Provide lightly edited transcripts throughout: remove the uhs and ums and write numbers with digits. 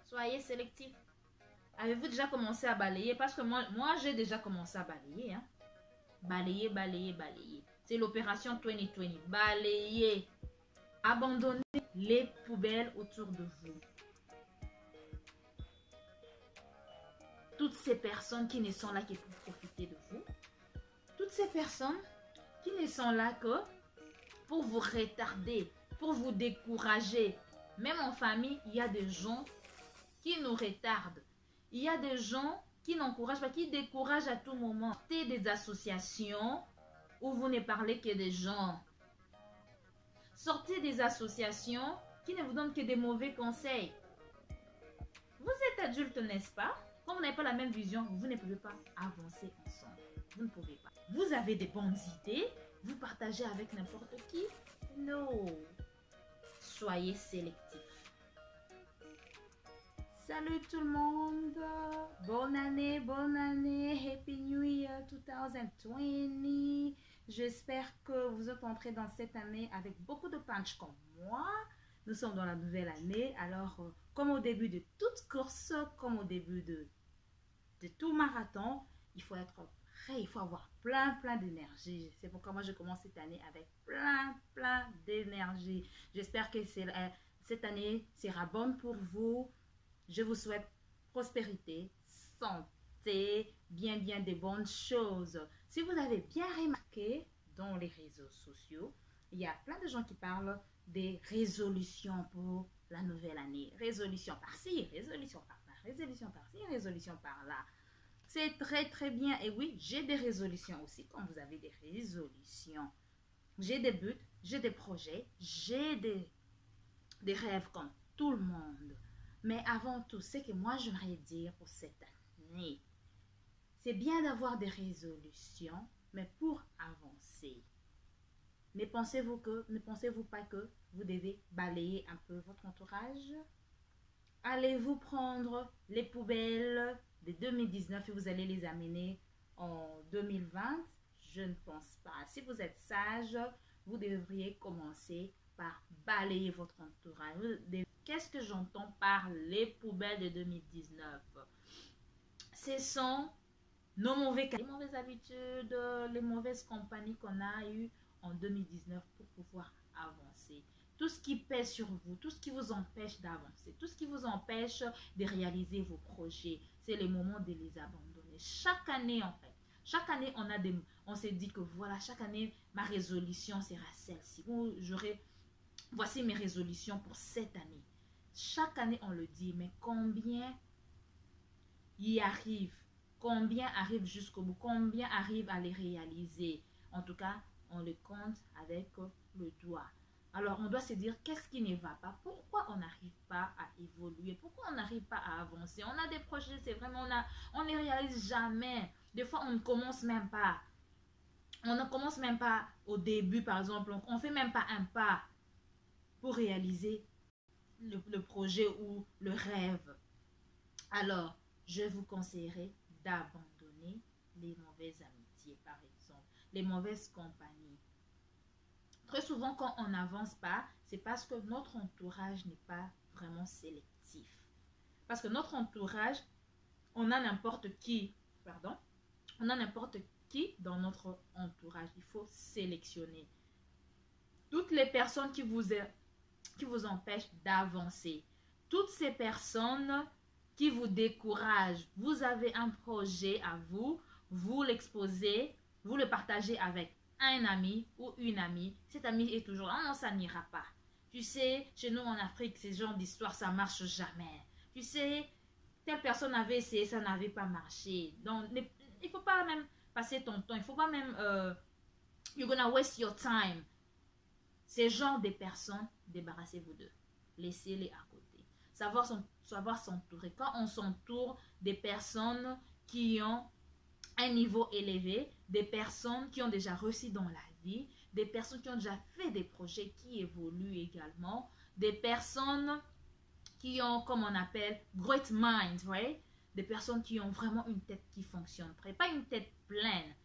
Soyez sélectif. Avez-vous déjà commencé à balayer? Parce que moi j'ai déjà commencé à balayer. Hein? Balayer, balayer, balayer. C'est l'opération 2020. Balayer. Abandonnez les poubelles autour de vous. Toutes ces personnes qui ne sont là que pour profiter de vous. Toutes ces personnes qui ne sont là que pour vous retarder, pour vous décourager. Même en famille, il y a des gens qui nous retardent. Il y a des gens qui n'encouragent pas, qui découragent à tout moment. C'est des associations où vous ne parlez que des gens. Sortez des associations qui ne vous donnent que des mauvais conseils. Vous êtes adulte, n'est-ce pas? Quand vous n'avez pas la même vision, vous ne pouvez pas avancer ensemble. Vous ne pouvez pas. Vous avez des bonnes idées, vous partagez avec n'importe qui. Non. Soyez sélectif. Salut tout le monde. Bonne année, Happy New Year 2020. J'espère que vous êtes entrés dans cette année avec beaucoup de punch comme moi. Nous sommes dans la nouvelle année. Alors, comme au début de toute course, comme au début de tout marathon, il faut être prêt, il faut avoir plein d'énergie. C'est pourquoi moi je commence cette année avec plein d'énergie. J'espère que cette année sera bonne pour vous. Je vous souhaite prospérité, santé, bien des bonnes choses. Si vous avez bien remarqué dans les réseaux sociaux, il y a plein de gens qui parlent des résolutions pour la nouvelle année. Résolution par-ci, résolution par-là, résolution par-ci, résolution par-là. C'est très bien. Et oui, j'ai des résolutions aussi, comme vous avez des résolutions. J'ai des buts, j'ai des projets, j'ai des rêves comme tout le monde. Mais avant tout, ce que moi j'aimerais dire pour cette année, c'est bien d'avoir des résolutions, mais pour avancer. Ne pensez-vous pas que vous devez balayer un peu votre entourage? Allez-vous prendre les poubelles de 2019 et vous allez les amener en 2020? Je ne pense pas. Si vous êtes sage, vous devriez commencer par balayer votre entourage. Qu'est-ce que j'entends par les poubelles de 2019? Ce sont les mauvaises habitudes, les mauvaises compagnies qu'on a eues en 2019 pour pouvoir avancer. Tout ce qui pèse sur vous, tout ce qui vous empêche d'avancer, tout ce qui vous empêche de réaliser vos projets, c'est le moment de les abandonner. Chaque année, en fait, chaque année, on s'est dit que voilà, chaque année, ma résolution sera celle-ci. Voici mes résolutions pour cette année. Chaque année, on le dit, mais combien y arrive? Combien arrive jusqu'au bout? Combien arrive à les réaliser? En tout cas, on le compte avec le doigt. Alors, on doit se dire, qu'est-ce qui ne va pas? Pourquoi on n'arrive pas à évoluer? Pourquoi on n'arrive pas à avancer? On a des projets, c'est vraiment, on ne les réalise jamais. Des fois, on ne commence même pas. On ne commence même pas au début, par exemple. On ne fait même pas un pas pour réaliser le projet ou le rêve. Alors, je vous conseillerais d'abandonner les mauvaises amitiés, par exemple, les mauvaises compagnies. Très souvent, quand on n'avance pas, c'est parce que notre entourage n'est pas vraiment sélectif. Parce que notre entourage, on a n'importe qui, dans notre entourage. Il faut sélectionner toutes les personnes qui vous empêchent d'avancer. Toutes ces personnes qui vous découragent. Vous avez un projet à vous, vous l'exposez, vous le partagez avec un ami ou une amie. Cet ami est toujours, ah non, ça n'ira pas. Tu sais, chez nous en Afrique, ces genres d'histoires, ça marche jamais. Tu sais, telle personne avait essayé, ça n'avait pas marché. Donc, il ne faut pas même passer ton temps. Il ne faut pas même, you're gonna waste your time. Ces genres de personnes, débarrassez-vous d'eux. Laissez-les à côté. Savoir s'entourer. Quand on s'entoure des personnes qui ont un niveau élevé, des personnes qui ont déjà réussi dans la vie, des personnes qui ont déjà fait des projets qui évoluent également, des personnes qui ont, comme on appelle, great mind, right? Des personnes qui ont vraiment une tête qui fonctionne. Pas une tête pleine,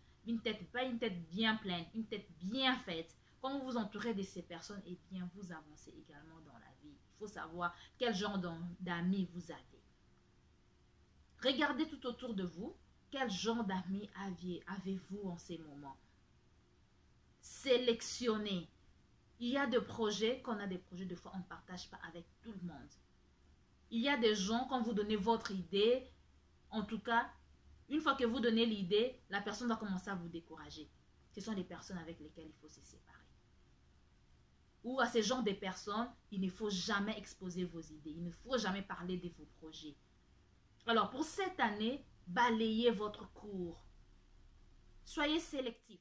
pas une tête bien pleine, une tête bien faite. Quand vous vous entourez de ces personnes, eh bien, vous avancez également dans la vie. Il faut savoir quel genre d'amis vous avez. Regardez tout autour de vous. Quel genre d'amis avez-vous en ces moments? Sélectionnez. Il y a des projets, quand on a des projets, des fois, on ne partage pas avec tout le monde. Il y a des gens, quand vous donnez votre idée, en tout cas, une fois que vous donnez l'idée, la personne va commencer à vous décourager. Ce sont des personnes avec lesquelles il faut se séparer. Ou à ce genre de personnes, il ne faut jamais exposer vos idées. Il ne faut jamais parler de vos projets. Alors, pour cette année, balayez votre cours. Soyez sélectif.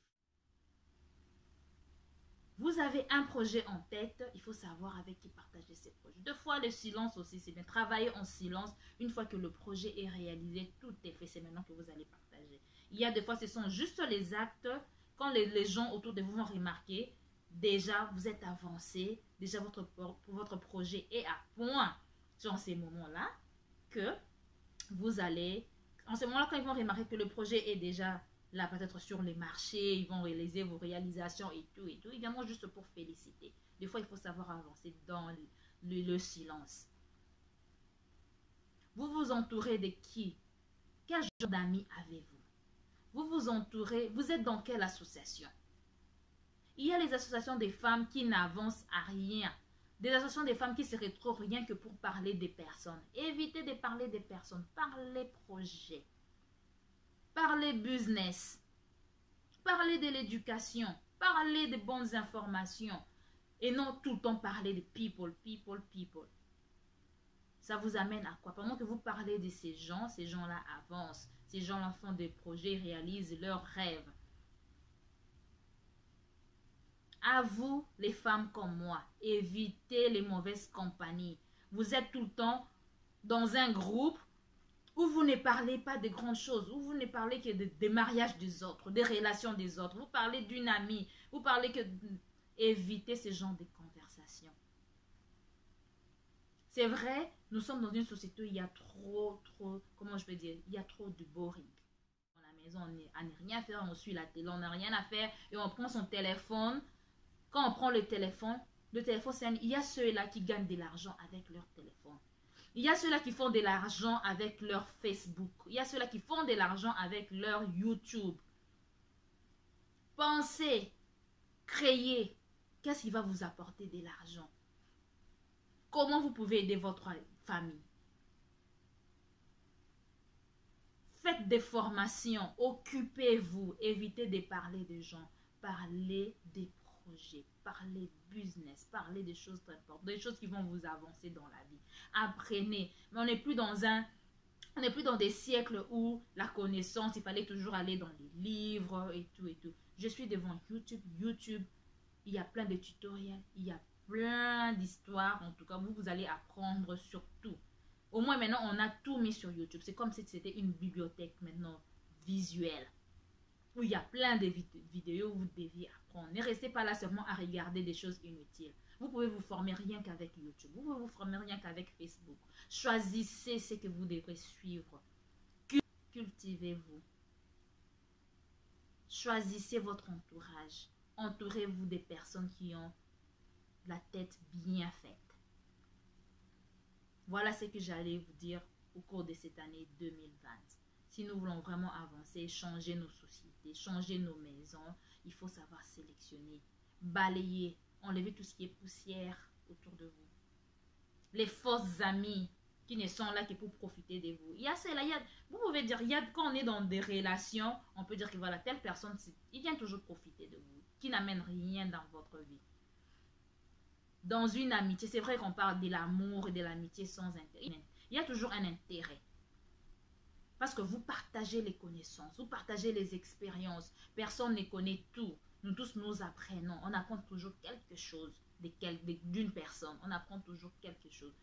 Vous avez un projet en tête, il faut savoir avec qui partager ces projets. Des fois, le silence aussi, c'est bien. Travailler en silence, une fois que le projet est réalisé, tout est fait. C'est maintenant que vous allez partager. Il y a des fois, ce sont juste les actes. Quand les gens autour de vous vont remarquer, déjà, vous êtes avancé. Déjà, votre projet est à point. C'est en ces moments-là que vous allez... En ce moment-là, quand ils vont remarquer que le projet est déjà... là, peut-être sur les marchés, ils vont réaliser vos réalisations et tout, évidemment, juste pour féliciter. Des fois, il faut savoir avancer dans le silence. Vous vous entourez de qui? Quel genre d'amis avez-vous? Vous vous entourez, vous êtes dans quelle association? Il y a les associations des femmes qui n'avancent à rien. Des associations des femmes qui se retrouvent rien que pour parler des personnes. Évitez de parler des personnes, parlez projets. Parlez business, parlez de l'éducation, parlez de bonnes informations et non tout le temps parler de people. Ça vous amène à quoi? Pendant que vous parlez de ces gens-là avancent, ces gens-là font des projets, réalisent leurs rêves. À vous, les femmes comme moi, évitez les mauvaises compagnies. Vous êtes tout le temps dans un groupe où vous ne parlez pas de grandes choses, où vous ne parlez que des mariages des autres, des relations des autres. Vous parlez d'une amie, vous parlez que... Évitez ce genre de conversations. C'est vrai, nous sommes dans une société où il y a trop, comment je peux dire, il y a trop de boring. Dans la maison, on n'a rien à faire, on suit la télé, on n'a rien à faire et on prend son téléphone. Quand on prend le téléphone, il y a ceux-là qui gagnent de l'argent avec leur téléphone. Il y a ceux-là qui font de l'argent avec leur Facebook. Il y a ceux-là qui font de l'argent avec leur YouTube. Pensez, créez. Qu'est-ce qui va vous apporter de l'argent? Comment vous pouvez aider votre famille? Faites des formations. Occupez-vous. Évitez de parler des gens. Parlez des projets. Parlez business. Parlez des choses très importantes. Des choses qui vont vous avancer dans la vie. Apprenez. Mais on n'est plus dans des siècles où la connaissance, il fallait toujours aller dans les livres et tout. Je suis devant YouTube, il y a plein de tutoriels, il y a plein d'histoires. En tout cas, vous allez apprendre sur tout. Au moins maintenant, on a tout mis sur YouTube. C'est comme si c'était une bibliothèque maintenant visuelle. Où il y a plein de vidéos où vous deviez apprendre. Ne restez pas là seulement à regarder des choses inutiles. Vous pouvez vous former rien qu'avec YouTube. Vous pouvez vous former rien qu'avec Facebook. Choisissez ce que vous devrez suivre. Cultivez-vous. Choisissez votre entourage. Entourez-vous des personnes qui ont la tête bien faite. Voilà ce que j'allais vous dire au cours de cette année 2020. Si nous voulons vraiment avancer, changer nos sociétés, changer nos maisons, il faut savoir sélectionner, balayer, enlever tout ce qui est poussière autour de vous. Les fausses amies qui ne sont là que pour profiter de vous. Il y a cela, vous pouvez dire, quand on est dans des relations, on peut dire que voilà, telle personne, il vient toujours profiter de vous, qui n'amène rien dans votre vie. Dans une amitié, c'est vrai qu'on parle de l'amour et de l'amitié sans intérêt. Il y a toujours un intérêt. Parce que vous partagez les connaissances, vous partagez les expériences. Personne ne connaît tout. Nous tous, nous apprenons. On apprend toujours quelque chose d'une personne. On apprend toujours quelque chose.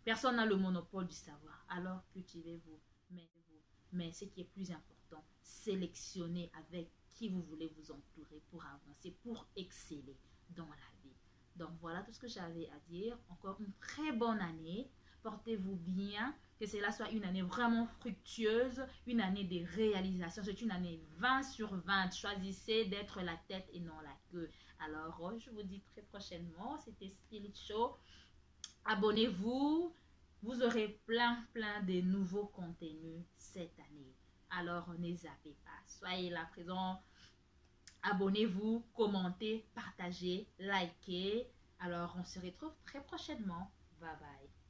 Personne n'a le monopole du savoir. Alors, cultivez-vous. Mais ce qui est plus important, sélectionnez avec qui vous voulez vous entourer pour avancer, pour exceller dans la vie. Donc, voilà tout ce que j'avais à dire. Encore une très bonne année. Portez-vous bien. Que cela soit une année vraiment fructueuse, une année de réalisation. C'est une année 20 sur 20. Choisissez d'être la tête et non la queue. Alors, je vous dis très prochainement. C'était Spirit Show. Abonnez-vous, vous aurez plein de nouveaux contenus cette année. Alors, ne zappez pas. Soyez là présent. Abonnez-vous, commentez, partagez, likez. Alors, on se retrouve très prochainement. Bye bye.